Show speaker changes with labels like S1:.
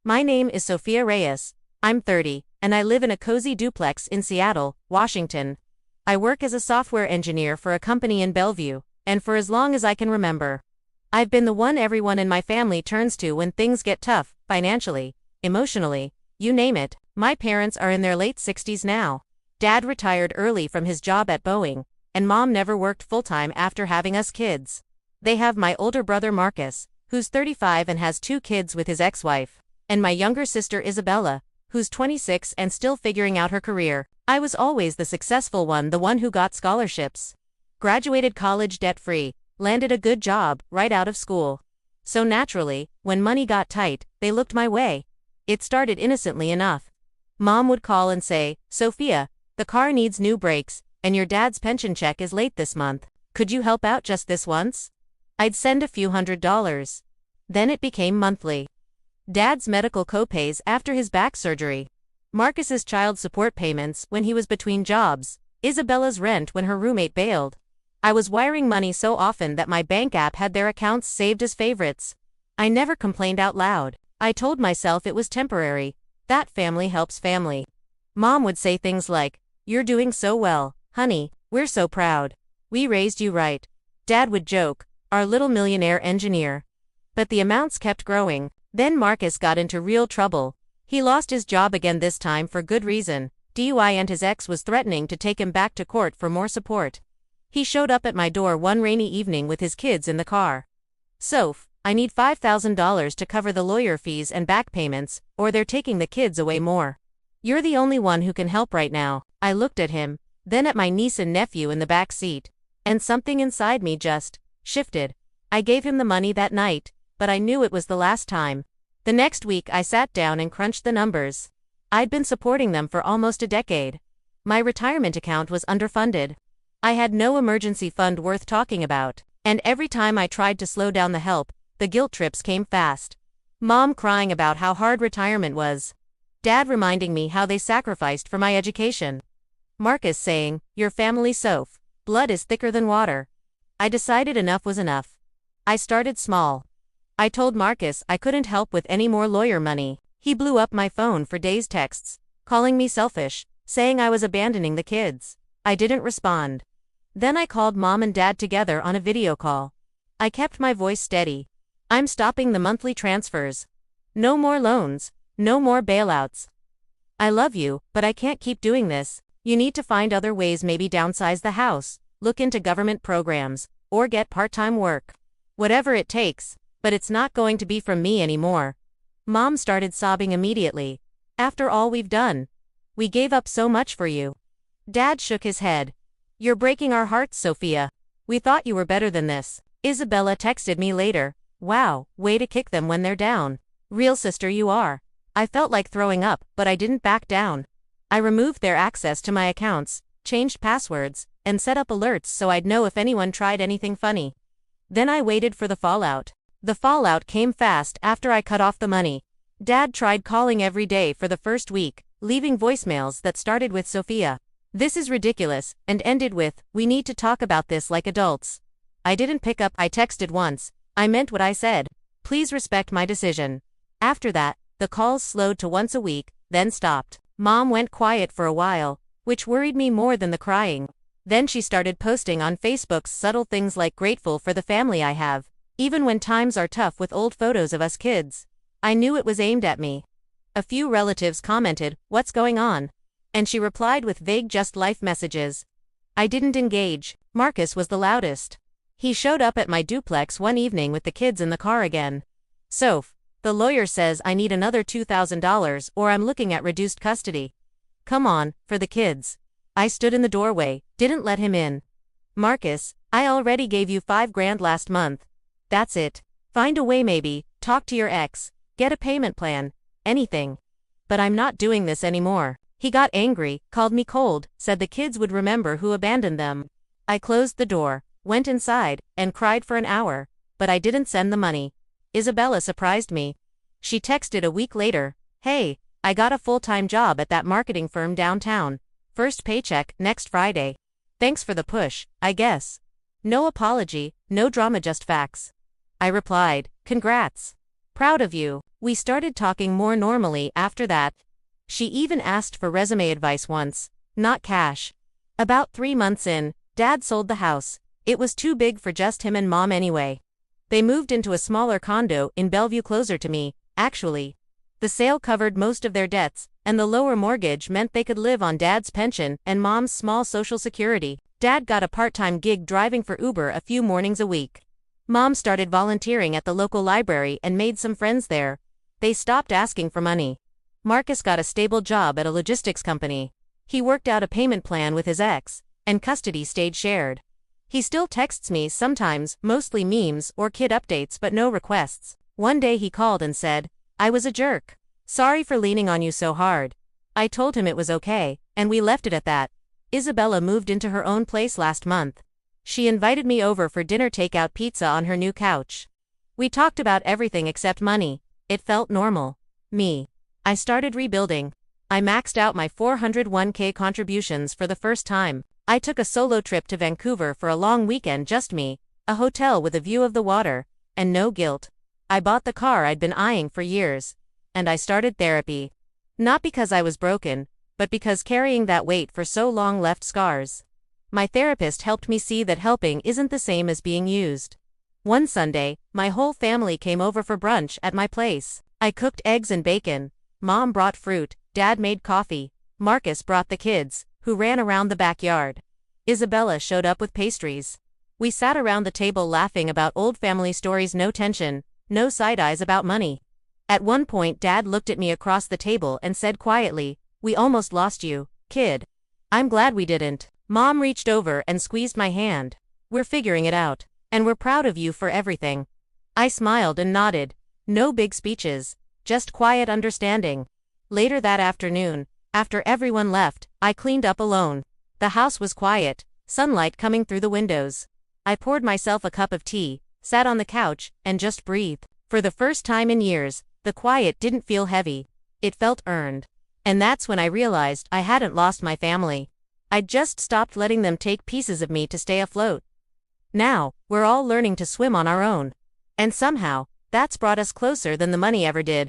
S1: My name is Sophia Reyes. I'm 30, and I live in a cozy duplex in Seattle, Washington. I work as a software engineer for a company in Bellevue, and for as long as I can remember, I've been the one everyone in my family turns to when things get tough, financially, emotionally, you name it. My parents are in their late 60s now. Dad retired early from his job at Boeing, and Mom never worked full-time after having us kids. They have my older brother Marcus, who's 35 and has 2 kids with his ex-wife, and my younger sister Isabella, who's 26 and still figuring out her career. I was always the successful one, the one who got scholarships, graduated college debt-free, landed a good job right out of school. So naturally, when money got tight, they looked my way. It started innocently enough. Mom would call and say, "Sophia, the car needs new brakes, and your dad's pension check is late this month. Could you help out just this once?" I'd send a few $100s. Then it became monthly. Dad's medical copays after his back surgery. Marcus's child support payments when he was between jobs. Isabella's rent when her roommate bailed. I was wiring money so often that my bank app had their accounts saved as favorites. I never complained out loud. I told myself it was temporary. That family helps family. Mom would say things like, "You're doing so well, honey, we're so proud. We raised you right." Dad would joke, "Our little millionaire engineer." But the amounts kept growing. Then Marcus got into real trouble. He lost his job again, this time for good reason, DUI, and his ex was threatening to take him back to court for more support. He showed up at my door one rainy evening with his kids in the car. "Soph, I need $5,000 to cover the lawyer fees and back payments, or they're taking the kids away more. You're the only one who can help right now." I looked at him, then at my niece and nephew in the back seat, and something inside me just shifted. I gave him the money that night, but I knew it was the last time. The next week I sat down and crunched the numbers. I'd been supporting them for almost a decade. My retirement account was underfunded. I had no emergency fund worth talking about, and every time I tried to slow down the help, the guilt trips came fast. Mom crying about how hard retirement was. Dad reminding me how they sacrificed for my education. Marcus saying, "Your family, Soph, blood is thicker than water." I decided enough was enough. I started small. I told Marcus I couldn't help with any more lawyer money. He blew up my phone for days, texts, calling me selfish, saying I was abandoning the kids. I didn't respond. Then I called Mom and Dad together on a video call. I kept my voice steady. "I'm stopping the monthly transfers. No more loans. No more bailouts. I love you, but I can't keep doing this. You need to find other ways, maybe downsize the house, look into government programs, or get part-time work. Whatever it takes, but it's not going to be from me anymore." Mom started sobbing immediately. "After all we've done. We gave up so much for you." Dad shook his head. "You're breaking our hearts, Sophia. We thought you were better than this." Isabella texted me later, "Wow, way to kick them when they're down. Real sister you are." I felt like throwing up, but I didn't back down. I removed their access to my accounts, changed passwords, and set up alerts so I'd know if anyone tried anything funny. Then I waited for the fallout. The fallout came fast after I cut off the money. Dad tried calling every day for the first week, leaving voicemails that started with "Sophia, this is ridiculous," and ended with, "We need to talk about this like adults." I didn't pick up. I texted once. I meant what I said. "Please respect my decision." After that, the calls slowed to once a week, then stopped. Mom went quiet for a while, which worried me more than the crying. Then she started posting on Facebook's subtle things like "Grateful for the family I have, even when times are tough," with old photos of us kids. I knew it was aimed at me. A few relatives commented, "What's going on?" And she replied with vague "just life" messages. I didn't engage. Marcus was the loudest. He showed up at my duplex one evening with the kids in the car again. "Soph, the lawyer says I need another $2,000 or I'm looking at reduced custody. Come on, for the kids." I stood in the doorway, didn't let him in. "Marcus, I already gave you $5,000 last month. That's it. Find a way, maybe, talk to your ex, get a payment plan, anything. But I'm not doing this anymore." He got angry, called me cold, said the kids would remember who abandoned them. I closed the door, went inside, and cried for an hour, but I didn't send the money. Isabella surprised me. She texted a week later, "Hey, I got a full-time job at that marketing firm downtown. First paycheck next Friday. Thanks for the push, I guess." No apology, no drama, just facts. I replied, "Congrats. Proud of you." We started talking more normally after that. She even asked for resume advice once, not cash. About 3 months in, Dad sold the house. It was too big for just him and Mom anyway. They moved into a smaller condo in Bellevue closer to me, actually. The sale covered most of their debts, and the lower mortgage meant they could live on Dad's pension and Mom's small social security. Dad got a part-time gig driving for Uber a few mornings a week. Mom started volunteering at the local library and made some friends there. They stopped asking for money. Marcus got a stable job at a logistics company. He worked out a payment plan with his ex, and custody stayed shared. He still texts me sometimes, mostly memes or kid updates but no requests. One day he called and said, "I was a jerk. Sorry for leaning on you so hard." I told him it was okay, and we left it at that. Isabella moved into her own place last month. She invited me over for dinner, takeout pizza on her new couch. We talked about everything except money. It felt normal. I started rebuilding. I maxed out my 401k contributions for the first time. I took a solo trip to Vancouver for a long weekend, just me, a hotel with a view of the water, and no guilt. I bought the car I'd been eyeing for years. And I started therapy. Not because I was broken, but because carrying that weight for so long left scars. My therapist helped me see that helping isn't the same as being used. One Sunday, my whole family came over for brunch at my place. I cooked eggs and bacon. Mom brought fruit, Dad made coffee. Marcus brought the kids, who ran around the backyard. Isabella showed up with pastries. We sat around the table laughing about old family stories, no tension, no side eyes about money. At one point Dad looked at me across the table and said quietly, "We almost lost you, kid." I'm glad we didn't. Mom reached over and squeezed my hand. "We're figuring it out. And we're proud of you for everything." I smiled and nodded. No big speeches, just quiet understanding. Later that afternoon, after everyone left, I cleaned up alone. The house was quiet, sunlight coming through the windows. I poured myself a cup of tea, sat on the couch, and just breathed. For the first time in years, the quiet didn't feel heavy. It felt earned. And that's when I realized I hadn't lost my family. I'd just stopped letting them take pieces of me to stay afloat. Now, we're all learning to swim on our own. And somehow, that's brought us closer than the money ever did.